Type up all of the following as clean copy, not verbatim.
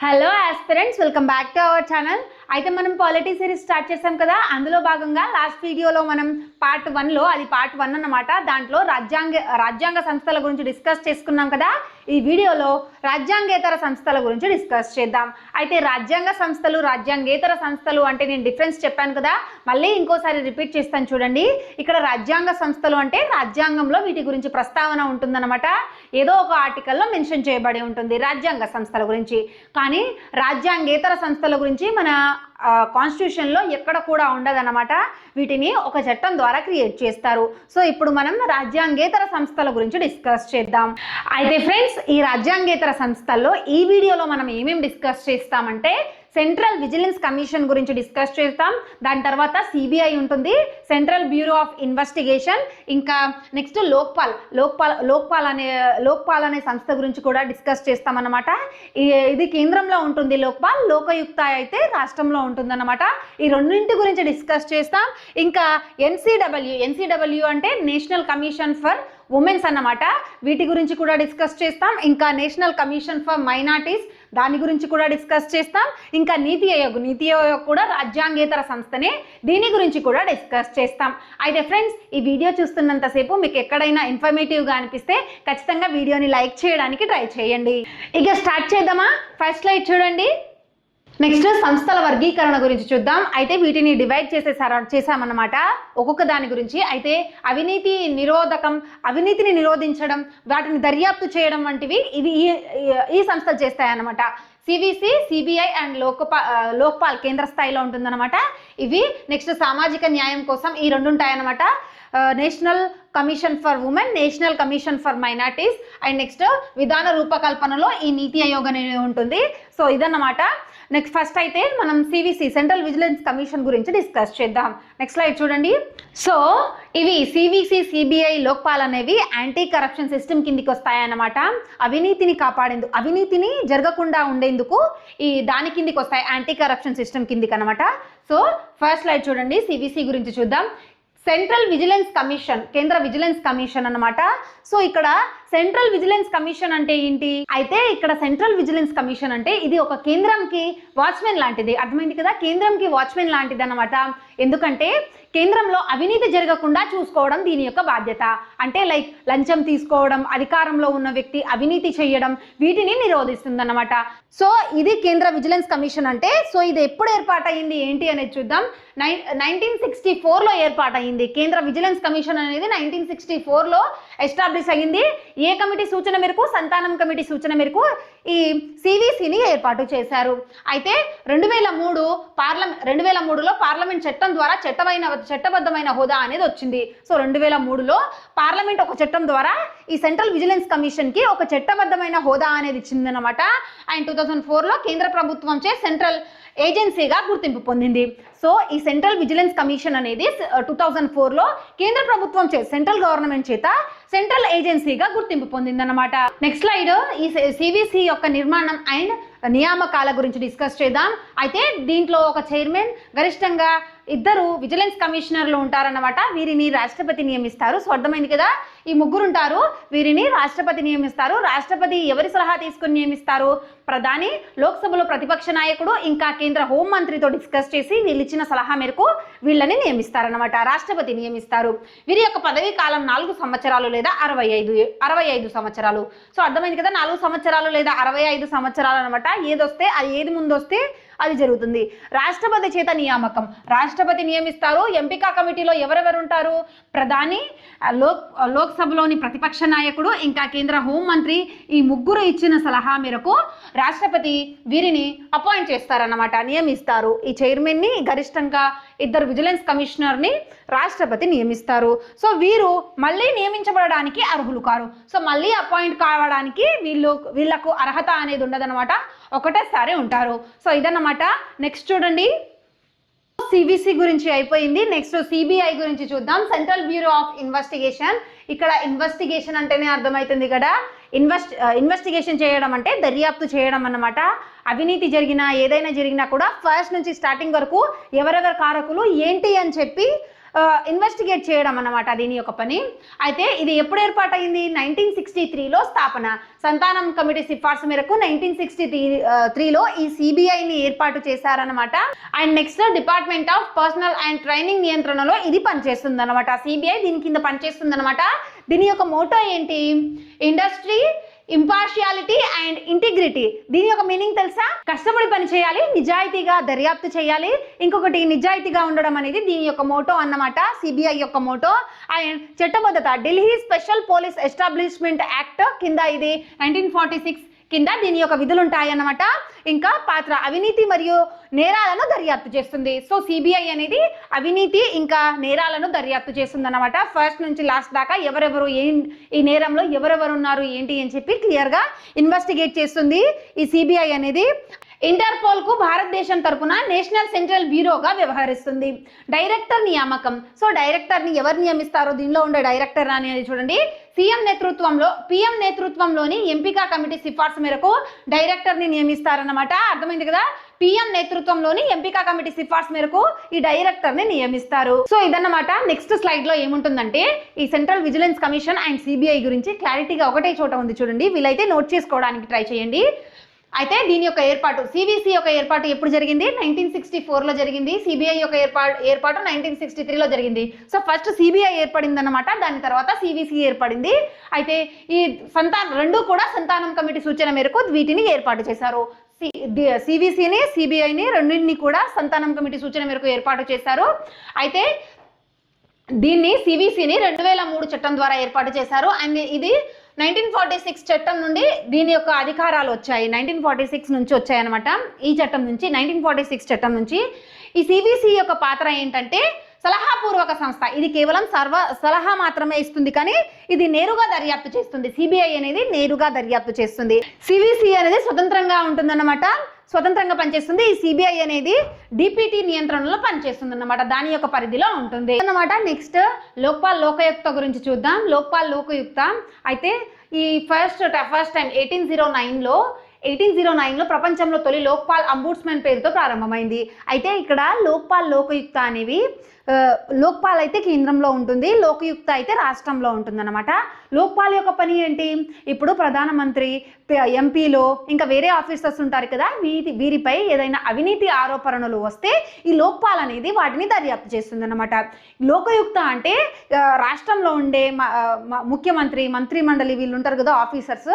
Hello aspirants, welcome back to our channel. అయితే మనం polity series start చేసాం కదా. అందులో భాగంగా లాస్ట్ వీడియోలో మనం పార్ట్ 1లో, అది పార్ట్ 1 అన్నమాట, దాంట్లో రాజ్యాంగ సంస్థల గురించి డిస్కస్ చేసుకున్నాం కదా. ఈ వీడియోలో రాజ్యాంగేతర సంస్థల గురించి డిస్కస్ చేద్దాం. అయితే రాజ్యాంగ సంస్థలు, రాజ్యాంగేతర సంస్థలు అంటే నేను డిఫరెన్స్ చెప్పాను కదా, మళ్ళీ ఇంకోసారి రిపీట్ చేస్తాను చూడండి. ఇక్కడ రాజ్యాంగ సంస్థలు అంటే రాజ్యాంగంలో వీటి గురించి ప్రస్తావన ఉంటుందన్నమాట. ఏదో ఒక ఆర్టికల్లో మెన్షన్ చేయబడి ఉంటుంది రాజ్యాంగ సంస్థల గురించి. కానీ రాజ్యాంగేతర సంస్థల గురించి మన కాన్స్టిట్యూషన్లో ఎక్కడ కూడా ఉండదన్నమాట. వీటిని ఒక చట్టం ద్వారా క్రియేట్ చేస్తారు. సో ఇప్పుడు మనం రాజ్యాంగేతర సంస్థల గురించి డిస్కస్ చేద్దాం. అయితే ఫ్రెండ్స్, ఈ రాజ్యాంగేతర సంస్థల్లో ఈ వీడియోలో మనం ఏమేమి డిస్కస్ చేస్తామంటే, సెంట్రల్ విజిలెన్స్ కమిషన్ గురించి డిస్కస్ చేస్తాం. దాని తర్వాత సిబిఐ ఉంటుంది, సెంట్రల్ బ్యూరో ఆఫ్ ఇన్వెస్టిగేషన్, ఇంకా నెక్స్ట్ లోక్పాల్ అనే సంస్థ గురించి కూడా డిస్కస్ చేస్తామన్నమాట. ఇది కేంద్రంలో ఉంటుంది లోక్పాల్, లోకయుక్త అయితే రాష్ట్రంలో ఉంటుందన్నమాట. ఈ రెండింటి గురించి డిస్కస్ చేస్తాం. ఇంకా ఎన్సిడబ్ల్యూ అంటే నేషనల్ కమిషన్ ఫర్ ఉమెన్స్ అన్నమాట, వీటి గురించి కూడా డిస్కస్ చేస్తాం. ఇంకా నేషనల్ కమిషన్ ఫర్ మైనారిటీస్, దాని గురించి కూడా డిస్కస్ చేస్తాం. ఇంకా నీతి ఆయోగ్ కూడా రాజ్యాంగేతర సంస్థనే, దీని గురించి కూడా డిస్కస్ చేస్తాం. అయితే ఫ్రెండ్స్, ఈ వీడియో చూస్తున్నంతసేపు మీకు ఎక్కడైనా ఇన్ఫర్మేటివ్గా అనిపిస్తే ఖచ్చితంగా వీడియోని లైక్ చేయడానికి ట్రై చేయండి. ఇక స్టార్ట్ చేద్దామా? ఫస్ట్ స్లైడ్ చూడండి. నెక్స్ట్ సంస్థల వర్గీకరణ గురించి చూద్దాం. అయితే వీటిని డివైడ్ చేసామన్నమాట ఒక్కొక్క దాని గురించి. అయితే అవినీతిని నిరోధించడం, వాటిని దర్యాప్తు చేయడం వంటివి ఇవి ఈ సంస్థలు చేస్తాయన్నమాట. సివిసి, సిబిఐ అండ్ లోక్పాల్ కేంద్ర స్థాయిలో ఉంటుందన్నమాట ఇవి. నెక్స్ట్ సామాజిక న్యాయం కోసం ఈ రెండు ఉంటాయన్నమాట, national commission for women, national commission for minorities. And next విధాన రూపకల్పనలో ఈ నీతి ఆయోగ్ అనేది ఉంటుంది. సో ఇదన్నమాట. నెక్స్ట్ ఫస్ట్ అయితే మనం సివిసి, సెంట్రల్ విజిలెన్స్ కమిషన్ గురించి డిస్కస్ చేద్దాం. నెక్స్ట్ స్లైడ్ చూడండి. సో ఇవి సివిసి, సిబిఐ, లోక్పాల్ అనేవి యాంటీ కరప్షన్ సిస్టమ్ కిందికి వస్తాయన్నమాట. అవినీతిని జరగకుండా ఉండేందుకు దాని కిందికి వస్తాయి, యాంటీ కరప్షన్ సిస్టమ్ కిందికి అనమాట. సో ఫస్ట్ స్లైడ్ చూడండి, సివిసి గురించి చూద్దాం. సెంట్రల్ విజిలెన్స్ కమిషన్, కేంద్ర విజిలెన్స్ కమిషన్ అన్నమాట. సో ఇక్కడ సెంట్రల్ విజిలెన్స్ కమిషన్ అంటే ఏంటి? అయితే ఇక్కడ సెంట్రల్ విజిలెన్స్ కమిషన్ అంటే ఇది ఒక కేంద్రంకి వాచ్మెన్ లాంటిది. అర్థమైంది కదా, కేంద్రంకి వాచ్మెన్ లాంటిది అన్నమాట. ఎందుకంటే కేంద్రంలో అవినీతి జరగకుండా చూసుకోవడం దీని యొక్క బాధ్యత. అంటే లైక్ లంచం తీసుకోవడం, అధికారంలో ఉన్న వ్యక్తి అవినీతి చేయడం, వీటిని నిరోధిస్తుంది అన్నమాట. సో ఇది కేంద్ర విజిలెన్స్ కమిషన్ అంటే. సో ఇది ఎప్పుడు ఏర్పాటైంది ఏంటి అనేది చూద్దాం. 1964లో ఏర్పాటైంది. కేంద్ర విజిలెన్స్ కమిషన్ అనేది 1964లో ఎస్టాబ్లిష్ అయ్యింది. ఏ కమిటీ సూచన మేరకు? సంతానం కమిటీ సూచన మేరకు ఈ సివిసిని ఏర్పాటు చేశారు. అయితే 2003లో పార్లమెంట్ చట్టం ద్వారా చట్టబద్ధమైన హోదా అనేది వచ్చింది. సో 2003లో పార్లమెంట్ ఒక చట్టం ద్వారా ఈ సెంట్రల్ విజిలెన్స్ కమిషన్ కి ఒక చట్టబద్ధమైన హోదా అనేది ఇచ్చిందన్నమాట. అండ్ 2004లో కేంద్ర ప్రభుత్వంచే సెంట్రల్ ఏజెన్సీగా గుర్తింపు పొందింది. సో ఈ సెంట్రల్ విజిలెన్స్ కమిషన్ అనేది 2004లో కేంద్ర ప్రభుత్వం సెంట్రల్ గవర్నమెంట్ చేత సెంట్రల్ ఏజెన్సీగా గుర్తింపు పొందిందన్నమాట. నెక్స్ట్ స్లైడ్, ఈ సివిసి యొక్క నిర్మాణం అండ్ నియామకాల గురించి డిస్కస్ చేద్దాం. అయితే దీంట్లో ఒక చైర్మన్, గరిష్టంగా 2 విజిలెన్స్ కమిషనర్లు ఉంటారన్నమాట. వీరిని రాష్ట్రపతి నియమిస్తారు. సో అర్థమైంది కదా, ఈ ముగ్గురు ఉంటారు, వీరిని రాష్ట్రపతి నియమిస్తారు. రాష్ట్రపతి ఎవరి సలహా తీసుకుని నియమిస్తారు? ప్రధాని, లోక్సభలో ప్రతిపక్ష నాయకుడు, ఇంకా కేంద్ర హోంమంత్రితో డిస్కస్ చేసి వీళ్ళు ఇచ్చిన సలహా మేరకు వీళ్ళని నియమిస్తారన్నమాట. రాష్ట్రపతి నియమిస్తారు. వీరి యొక్క పదవీ కాలం 4 సంవత్సరాలు లేదా 65 సంవత్సరాలు. సో అర్థమైంది కదా, 4 సంవత్సరాలు లేదా 65 సంవత్సరాలు అనమాట. ఏది ముందు వస్తే అది జరుగుతుంది. రాష్ట్రపతి చేత నియామకం, రాష్ట్రపతి నియమిస్తారు. ఎంపిక కమిటీలో ఎవరెవరు ఉంటారు? ప్రధాని, లోక్సభలోని ప్రతిపక్ష నాయకుడు, ఇంకా కేంద్ర హోంమంత్రి. ఈ ముగ్గురు ఇచ్చిన సలహా మేరకు రాష్ట్రపతి వీరిని అపాయింట్ చేస్తారన్నమాట, నియమిస్తారు. ఈ చైర్మన్ని, గరిష్టంగా 2 విజిలెన్స్ కమిషనర్ని రాష్ట్రపతి నియమిస్తారు. సో వీరు మళ్ళీ నియమించబడడానికి అర్హులు కారు. సో మళ్ళీ అపాయింట్ కావడానికి వీళ్ళకు అర్హత అనేది ఉండదన్నమాట, ఒకటేసారి ఉంటారు. సో ఇదన్నమాట. నెక్స్ట్ చూడండి, సివిసి గురించి అయిపోయింది. నెక్స్ట్ సిబిఐ గురించి చూద్దాం. Central bureau of investigation. ఇక్కడ ఇన్వెస్టిగేషన్ అంటేనే అర్థమవుతుంది కదా, ఇన్వెస్టిగేషన్ చేయడం అంటే దర్యాప్తు చేయడం అన్నమాట. అవినీతి ఏదైనా జరిగినా కూడా ఫస్ట్ నుంచి స్టార్టింగ్ వరకు ఎవరెవరు కారకులు ఏంటి అని చెప్పి ఇన్వెస్టిగేట్ చేయడం అన్నమాట దీని యొక్క పని. అయితే ఇది ఎప్పుడు ఏర్పాటైంది? 1963లో స్థాపన. సంతానం కమిటీ సిఫార్సు మేరకు 1963లో ఈ సిబిఐని ఏర్పాటు చేశారనమాట. And next department of personal and training నియంత్రణలో ఇది పనిచేస్తుంది అనమాట. సిబిఐ దీని కింద పనిచేస్తుంది అనమాట. దీని యొక్క మోటో ఏంటి? Industry, impartiality and integrity. దీని యొక్క మీనింగ్ తెలుసా? కష్టపడి పని చేయాలి, నిజాయితీగా దర్యాప్తు చేయాలి, ఇంకొకటి నిజాయితీగా ఉండడం అనేది దీని యొక్క మోటో అన్నమాట, సిబిఐ యొక్క మోటో. అండ్ చట్టబద్ధత, Delhi special police establishment act కింద ఇది 1946 కింద దీని యొక్క విధులు ఉంటాయి అన్నమాట. ఇంకా పాత్ర, అవినీతి మరియు నేరాలను దర్యాప్తు చేస్తుంది. సో సిబిఐ అనేది అవినీతి ఇంకా నేరాలను దర్యాప్తు చేస్తుంది అన్నమాట. ఫస్ట్ నుంచి లాస్ట్ దాకా ఎవరెవరు ఈ నేరంలో ఎవరెవరు ఉన్నారు ఏంటి అని చెప్పి క్లియర్గా ఇన్వెస్టిగేట్ చేస్తుంది ఈ సిబిఐ అనేది. ఇంటర్పోల్ కు భారతదేశం తరపున నేషనల్ సెంట్రల్ బ్యూరోగా వ్యవహరిస్తుంది. డైరెక్టర్ నియామకం. సో డైరెక్టర్ ని ఎవరు నియమిస్తారో దీనిలో ఉండే డైరెక్టర్ అనేది చూడండి. పిఎం నేతృత్వంలోని ఎంపిక కమిటీ సిఫార్సు మేరకు డైరెక్టర్ ని నియమిస్తారన్నమాట. అర్థమైంది కదా? పిఎం నేతృత్వంలోని ఎంపిక కమిటీ సిఫార్సు మేరకు ఈ డైరెక్టర్ ని నియమిస్తారు. సో ఇదన్నమాట. నెక్స్ట్ స్లైడ్ లో ఏముంటుందంటే ఈ central vigilance commission and CBI గురించి క్లారిటీగా ఒకటే చోట ఉంది చూడండి. వీలైతే నోట్ చేసుకోవడానికి ట్రై చేయండి. అయితే దీని యొక్క ఏర్పాటు, సివిసి యొక్క ఏర్పాటు ఎప్పుడు జరిగింది? 1964లో జరిగింది. సిబిఐ యొక్క ఏర్పాటు 1963లో జరిగింది. సో ఫస్ట్ సిబిఐ ఏర్పడింది అన్నమాట, దాని తర్వాత సివిసి ఏర్పడింది. అయితే ఈ రెండు కూడా సంతానం కమిటీ సూచన మేరకు వీటిని ఏర్పాటు చేశారు. సివిసిని, సిబిఐని రెండింటిని కూడా సంతానం కమిటీ సూచన మేరకు ఏర్పాటు చేశారు. అయితే దీన్ని సివిసిని 2003 చట్టం ద్వారా ఏర్పాటు చేశారు. అండ్ ఇది 1946 చట్టం నుండి దీని యొక్క అధికారాలు వచ్చాయి. 1946 నుంచి వచ్చాయి అనమాట. ఈ చట్టం నుంచి 1946 చట్టం నుంచి ఈ సిబిసి యొక్క పాత్ర ఏంటంటే సలహాపూర్వక సంస్థ. ఇది కేవలం సలహా మాత్రమే ఇస్తుంది, కానీ ఇది నేరుగా దర్యాప్తు చేస్తుంది. సిబిఐ అనేది నేరుగా దర్యాప్తు చేస్తుంది. సిబిసి అనేది స్వతంత్రంగా ఉంటుందన్నమాట, స్వతంత్రంగా పనిచేస్తుంది. ఈ సిబిఐ అనేది డిపిటి నియంత్రణలో పనిచేస్తుంది అన్నమాట, దాని యొక్క పరిధిలో ఉంటుంది అన్నమాట. నెక్స్ట్ లోక్పాల్ లోకాయుక్త గురించి చూద్దాం. లోక్పాల్ లోకాయుక్త అయితే ఈ ఫస్ట్ టైం 1809లో ప్రపంచంలో తొలి లోక్పాల్ అంబుడ్స్మెన్ పేరుతో ప్రారంభమైంది. అయితే ఇక్కడ లోక్పాల్ లోకాయుక్త అనేవి లోక్పాల్ అయితే కేంద్రంలో ఉంటుంది, లోకయుక్త అయితే రాష్ట్రంలో ఉంటుంది అనమాట. లోక్పాల్ యొక్క పని ఏంటి? ఇప్పుడు ప్రధానమంత్రి, ఎంపీలో ఇంకా వేరే ఆఫీసర్స్ ఉంటారు కదా, వీరిపై ఏదైనా అవినీతి ఆరోపణలు వస్తే ఈ లోక్పాల్ అనేది వాటిని దర్యాప్తు చేస్తుంది అనమాట. లోకయుక్త అంటే రాష్ట్రంలో ఉండే ముఖ్యమంత్రి, మంత్రి మండలి వీళ్ళు ఉంటారు కదా ఆఫీసర్స్,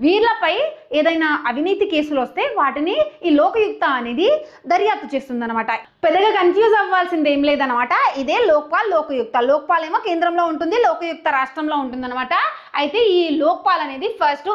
వీళ్ళపై ఏదైనా అవినీతి కేసులు వస్తే వాటిని ఈ లోకయుక్త అనేది దర్యాప్తు చేస్తుంది అనమాట. పెద్దగా కన్ఫ్యూజ్ అవ్వాల్సింది ఏం లేదనమాట. ఇదే లోక్పాల్ లోకయుక్త. లోక్పాల్ ఏమో కేంద్రంలో ఉంటుంది, లోకయుక్త రాష్ట్రంలో ఉంటుంది అనమాట. అయితే ఈ లోక్పాల్ అనేది ఫస్ట్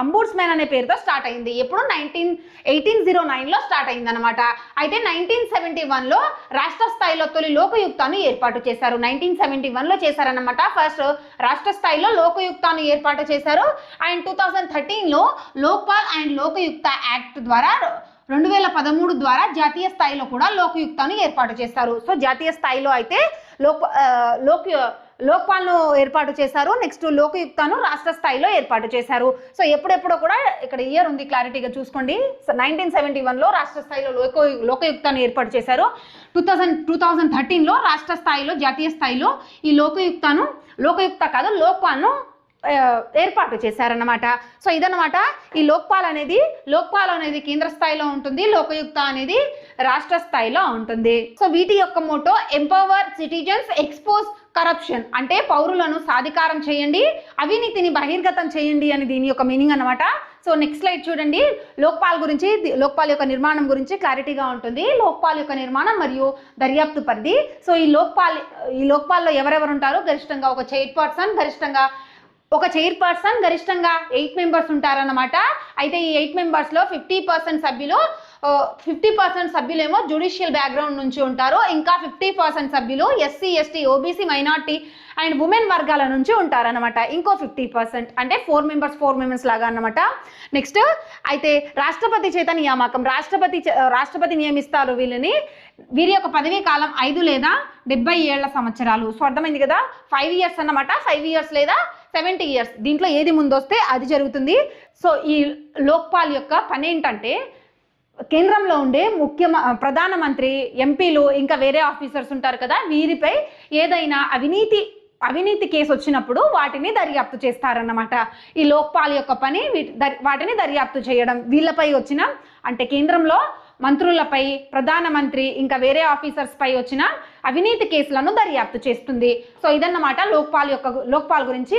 అంబుడ్స్మెన్ అనే పేరుతో స్టార్ట్ అయింది. ఎప్పుడు 1809లో స్టార్ట్ అయింది అనమాట. అయితే 1971లో రాష్ట్ర స్థాయిలో తొలి లోకయుక్తాన్ని ఏర్పాటు చేశారు. 1971లో చేశారనమాట. ఫస్ట్ రాష్ట్ర స్థాయిలో లోకయుక్తాన్ని ఏర్పాటు చేశారు. అండ్ 2013లో లోక్పాల్ అండ్ లోకయుక్త యాక్ట్ ద్వారా 2013 ద్వారా జాతీయ స్థాయిలో కూడా లోకయుక్తాన్ని ఏర్పాటు చేస్తారు. సో జాతీయ స్థాయిలో అయితే లోక్పాల్ను ఏర్పాటు చేశారు. నెక్స్ట్ లోకయుక్తను రాష్ట్ర స్థాయిలో ఏర్పాటు చేశారు. సో ఎప్పుడెప్పుడో కూడా ఇక్కడ ఇయర్ ఉంది, క్లారిటీగా చూసుకోండి. 1971లో రాష్ట్ర స్థాయిలో లోకయుక్తాన్ని ఏర్పాటు చేశారు. 2013లో రాష్ట్ర స్థాయిలో, జాతీయ స్థాయిలో ఈ లోక్పాల్ను ఏర్పాటు చేశారన్నమాట. సో ఇదన్నమాట ఈ లోక్పాల్ అనేది కేంద్ర స్థాయిలో ఉంటుంది, లోకయుక్త అనేది రాష్ట్ర స్థాయిలో ఉంటుంది. సో వీటి యొక్క motto empower citizens, expose corruption, అంటే పౌరులను సాధికారం చేయండి, అవినీతిని బహిర్గతం చేయండి అని దీని యొక్క మీనింగ్ అన్నమాట. సో నెక్స్ట్ స్లైడ్ చూడండి. లోక్పాల్ యొక్క నిర్మాణం గురించి క్లారిటీగా ఉంటుంది. లోక్పాల్ యొక్క నిర్మాణం మరియు దర్యాప్తు పరిధి. సో ఈ లోక్పాల్లో ఎవరెవరు ఉంటారు? గరిష్టంగా ఒక చైర్పర్సన్, గరిష్టంగా 8 మెంబర్స్ ఉంటారన్నమాట. అయితే ఈ 8 మెంబర్స్లో 50% సభ్యులేమో జ్యుడిషియల్ బ్యాక్గ్రౌండ్ నుంచి ఉంటారు. ఇంకా 50% సభ్యులు SC, ST, OBC, minority and women వర్గాల నుంచి ఉంటారన్నమాట. ఇంకో 50% అంటే 4 మెంబర్స్ లాగా అన్నమాట. నెక్స్ట్ అయితే రాష్ట్రపతి చేత నియామకం. రాష్ట్రపతి నియమిస్తారు వీళ్ళని. వీరి యొక్క పదవీ కాలం 5 లేదా 70 ఏళ్ల సంవత్సరాలు. సో అర్థమైంది కదా, 5 ఇయర్స్ అన్నమాట. 5 ఇయర్స్ లేదా 70 ఇయర్స్, దీంట్లో ఏది ముందు వస్తే అది జరుగుతుంది. సో ఈ లోక్పాల్ యొక్క పని ఏంటంటే కేంద్రంలో ఉండే ప్రధానమంత్రి, ఎంపీలు ఇంకా వేరే ఆఫీసర్స్ ఉంటారు కదా, వీరిపై ఏదైనా అవినీతి కేసు వచ్చినప్పుడు వాటిని దర్యాప్తు చేస్తారన్నమాట. ఈ లోక్పాల్ యొక్క పని వాటిని దర్యాప్తు చేయడం. వీళ్ళపై వచ్చిన అంటే కేంద్రంలో మంత్రులపై, ప్రధానమంత్రి ఇంకా వేరే ఆఫీసర్స్ పై వచ్చిన అవినీతి కేసులను దర్యాప్తు చేస్తుంది. సో ఇదన్నమాట లోక్పాల్ గురించి.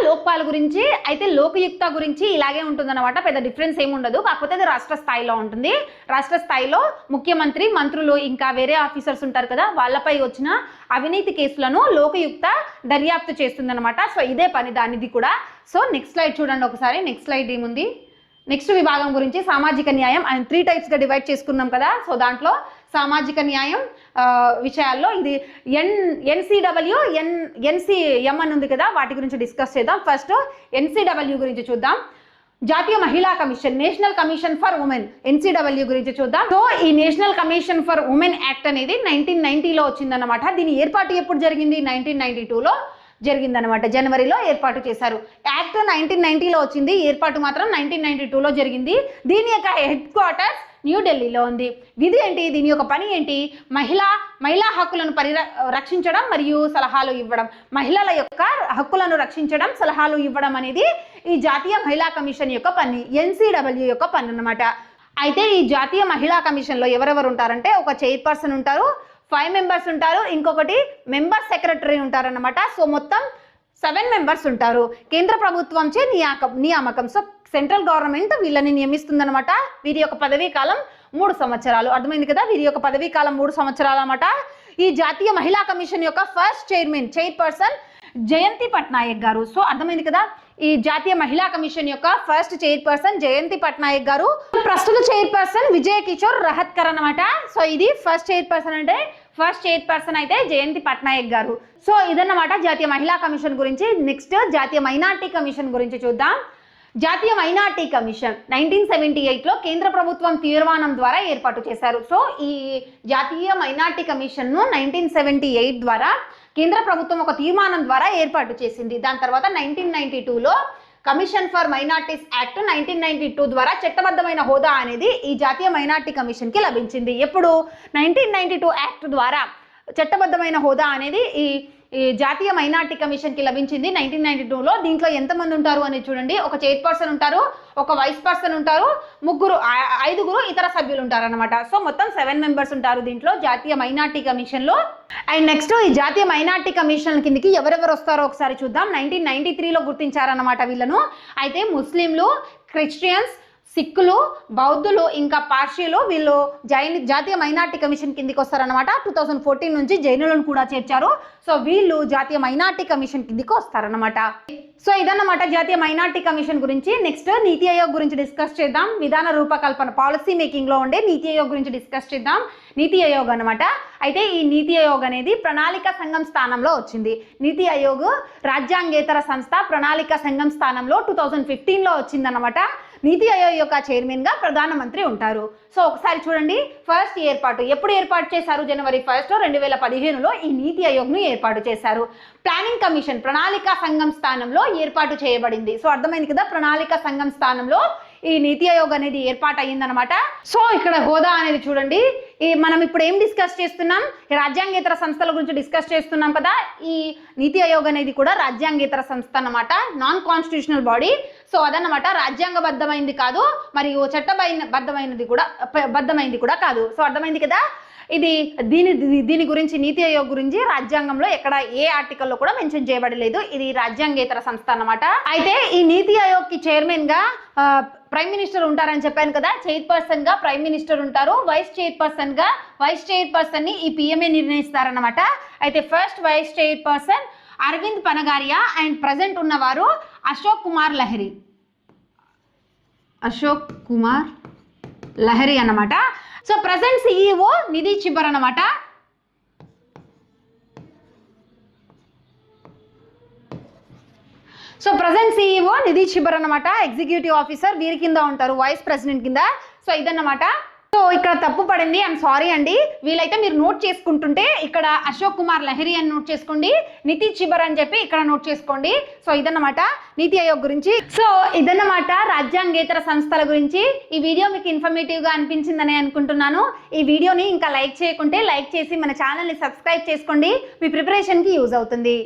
లోక్పాల్ గురించి. అయితే లోకయుక్త గురించి ఇలాగే ఉంటుందన్నమాట, పెద్ద డిఫరెన్స్ ఏమి ఉండదు, కాకపోతే అది రాష్ట్ర స్థాయిలో ఉంటుంది. రాష్ట్ర స్థాయిలో ముఖ్యమంత్రి, మంత్రులు ఇంకా వేరే ఆఫీసర్స్ ఉంటారు కదా, వాళ్ళపై వచ్చిన అవినీతి కేసులను లోకయుక్త దర్యాప్తు చేస్తుందన్నమాట. సో ఇదే పని దానిది కూడా. సో నెక్స్ట్ స్లైడ్ చూడండి ఒకసారి. నెక్స్ట్ స్లైడ్ ఏముంది, నెక్స్ట్ విభాగం గురించి సామాజిక న్యాయం అండ్ 3 టైప్స్గా డివైడ్ చేసుకున్నాం కదా. సో దాంట్లో సామాజిక న్యాయం విషయాల్లో ఇది ఎన్సిడబ్ల్యూ, ఎన్సిఎం అని ఉంది కదా, వాటి గురించి డిస్కస్ చేద్దాం. ఫస్ట్ ఎన్సిడబ్ల్యూ గురించి చూద్దాం. జాతీయ మహిళా commission, national commission for women, NCW గురించి చూద్దాం. సో ఈ national commission for women act అనేది 1990లో వచ్చిందన్నమాట. దీని ఏర్పాటు ఎప్పుడు జరిగింది? 1992లో జరిగిందనమాట. జనవరిలో ఏర్పాటు చేశారు. యాక్ట్ 1990లో వచ్చింది, ఏర్పాటు మాత్రం 1992లో జరిగింది. దీని యొక్క హెడ్ క్వార్టర్స్ న్యూఢిల్లీలో ఉంది. విధి ఏంటి? దీని యొక్క పని ఏంటి? మహిళా హక్కులను రక్షించడం మరియు సలహాలు ఇవ్వడం. మహిళల యొక్క హక్కులను రక్షించడం, సలహాలు ఇవ్వడం అనేది ఈ జాతీయ మహిళా కమిషన్ యొక్క పని, ఎన్సిడబ్ల్యూ యొక్క పని అన్నమాట. అయితే ఈ జాతీయ మహిళా కమిషన్లో ఎవరెవరు ఉంటారంటే, ఒక చైర్పర్సన్ ఉంటారు, 5 మెంబర్స్ ఉంటారు, ఇంకొకటి మెంబర్ సెక్రటరీ ఉంటారన్నమాట. సో మొత్తం 7 మెంబర్స్ ఉంటారు. కేంద్ర ప్రభుత్వంచే నియామకం. సో సెంట్రల్ గవర్నమెంట్ వీళ్ళని నియమిస్తుందన్నమాట. వీరి యొక్క పదవీ కాలం 3 సంవత్సరాలు. అర్థమైంది కదా, వీరి యొక్క పదవీ కాలం 3 సంవత్సరాలు అన్నమాట. ఈ జాతీయ మహిళా కమిషన్ యొక్క ఫస్ట్ చైర్పర్సన్ జయంతి పట్నాయక్ గారు. సో అర్థమైంది కదా, ఈ జాతీయ మహిళా కమిషన్ యొక్క ఫస్ట్ చైర్పర్సన్ జయంతి పట్నాయక్ గారు. ప్రస్తుత చైర్పర్సన్ విజయ్ కిషోర్ రహత్కర్ అన్నమాట. సో ఇది ఫస్ట్ చైర్పర్సన్ అయితే జయంతి పట్నాయక్ గారు. సో ఇదన్నమాట జాతీయ మహిళా కమిషన్ గురించి. నెక్స్ట్ జాతీయ మైనార్టీ కమిషన్ గురించి చూద్దాం. జాతీయ మైనార్టీ కమిషన్ 1978లో కేంద్ర ప్రభుత్వం తీర్మానం ద్వారా ఏర్పాటు చేశారు. సో ఈ జాతీయ మైనార్టీ కమిషన్ను 1978 ద్వారా కేంద్ర ప్రభుత్వం ఒక తీర్మానం ద్వారా ఏర్పాటు చేసింది. దాని తర్వాత 1992లో కమిషన్ ఫర్ మైనార్టీస్ యాక్ట్ 1992 ద్వారా చట్టబద్ధమైన హోదా అనేది ఈ జాతీయ మైనార్టీ కమిషన్కి లభించింది. ఎప్పుడు? 1992 యాక్ట్ ద్వారా చట్టబద్ధమైన హోదా అనేది ఈ జాతీయ మైనార్టీ కమిషన్కి లభించింది 1992లో. దీంట్లో ఎంతమంది ఉంటారు అని చూడండి. ఒక చైర్పర్సన్ ఉంటారు, ఒక వైస్ పర్సన్ ఉంటారు, 5 ఇతర సభ్యులు ఉంటారు అనమాట. సో మొత్తం 7 మెంబర్స్ ఉంటారు దీంట్లో జాతీయ మైనార్టీ కమిషన్లో. అండ్ నెక్స్ట్ ఈ జాతీయ మైనార్టీ కమిషన్ కిందకి ఎవరెవరు వస్తారో ఒకసారి చూద్దాం. 1993లో గుర్తించారన్నమాట వీళ్ళను. అయితే ముస్లింలు, క్రిస్టియన్స్, సిక్కులు, బౌద్ధులు ఇంకా పార్షీలు వీళ్ళు జాతీయ మైనార్టీ కమిషన్ కిందికి వస్తారనమాట. 2014 నుంచి జైనులను కూడా చేర్చారు. సో వీళ్ళు జాతీయ మైనార్టీ కమిషన్ కిందికి వస్తారనమాట. సో ఇదన్నమాట జాతీయ మైనార్టీ కమిషన్ గురించి. నెక్స్ట్ నీతి ఆయోగ్ గురించి డిస్కస్ చేద్దాం. విధాన రూపకల్పన, పాలసీ మేకింగ్ లో ఉండే నీతి ఆయోగ్ గురించి డిస్కస్ చేద్దాం. నీతి ఆయోగ్ అనమాట. అయితే ఈ నీతి ఆయోగ్ అనేది ప్రణాళిక సంఘం స్థానంలో వచ్చింది. నీతి ఆయోగ్ రాజ్యాంగేతర సంస్థ, ప్రణాళిక సంఘం స్థానంలో 2015లో వచ్చిందనమాట. నీతి ఆయోగ్ యొక్క చైర్మన్ గా ప్రధానమంత్రి ఉంటారు. సో ఒకసారి చూడండి, ఫస్ట్ ఎప్పుడు ఏర్పాటు చేశారు? జనవరి 1, 2015లో ఈ నీతి ఆయోగ్ను ఏర్పాటు చేశారు. ప్లానింగ్ కమిషన్ ప్రణాళిక సంఘం స్థానంలో ఏర్పాటు చేయబడింది. సో అర్థమైంది కదా, ప్రణాళిక సంఘం స్థానంలో ఈ నీతి ఆయోగ్ అనేది ఏర్పాటు అయ్యిందనమాట. సో ఇక్కడ హోదా అనేది చూడండి. మనం ఇప్పుడు ఏం డిస్కస్ చేస్తున్నాం? రాజ్యాంగేతర సంస్థల గురించి డిస్కస్ చేస్తున్నాం కదా. ఈ నీతి ఆయోగ్ అనేది కూడా రాజ్యాంగేతర సంస్థ అన్నమాట, నాన్ కాన్స్టిట్యూషనల్ బాడీ. సో అదన్నమాట, రాజ్యాంగబద్ధమైంది కాదు మరియు చట్టబద్ధమైనది కూడా కాదు. సో అర్థమైంది కదా. దీని గురించి నీతి ఆయోగ్ గురించి రాజ్యాంగంలో ఎక్కడ ఏ ఆర్టికల్లో కూడా మెన్షన్ చేయబడలేదు. ఇది రాజ్యాంగేతర సంస్థ అన్నమాట. అయితే ఈ నీతి ఆయోగ్ కి చైర్మన్ గా ప్రైమ్ మినిస్టర్ ఉంటారని చెప్పాను కదా. చైర్పర్సన్ గా ప్రైమ్ మినిస్టర్ ఉంటారు. వైస్ చైర్పర్సన్ ని ఈ పిఎంఏ నిర్ణయిస్తారన్నమాట. అయితే first vice chairperson Arvind Panagariya and present ఉన్నవారు అశోక్ కుమార్ లహరి అన్నమాట. So present CEO Nidhi Chibber అన్నమాట. So present CEO Nidhi Chibber అన్నమాట, ఎగ్జిక్యూటివ్ ఆఫీసర్. వీరి కింద ఉంటారు వైస్ ప్రెసిడెంట్ కింద. సో ఇదన్నమాట. సో ఇక్కడ తప్పు పడింది, ఐఎమ్ సారీ అండి. వీలైతే మీరు నోట్ చేసుకుంటుంటే ఇక్కడ అశోక్ కుమార్ లహిరి అని నోట్ చేసుకోండి, నితి చిబర్ అని చెప్పి ఇక్కడ నోట్ చేసుకోండి. సో ఇదన్నమాట నీతి ఆయోగ్ గురించి. సో ఇదన్నమాట రాజ్యాంగేతర సంస్థల గురించి. ఈ వీడియో మీకు ఇన్ఫర్మేటివ్ గా అనిపించిందని అనుకుంటున్నాను. ఈ వీడియోని ఇంకా లైక్ చేయకుంటే లైక్ చేసి మన ఛానల్ని సబ్స్క్రైబ్ చేసుకోండి, మీ ప్రిపరేషన్కి యూజ్ అవుతుంది.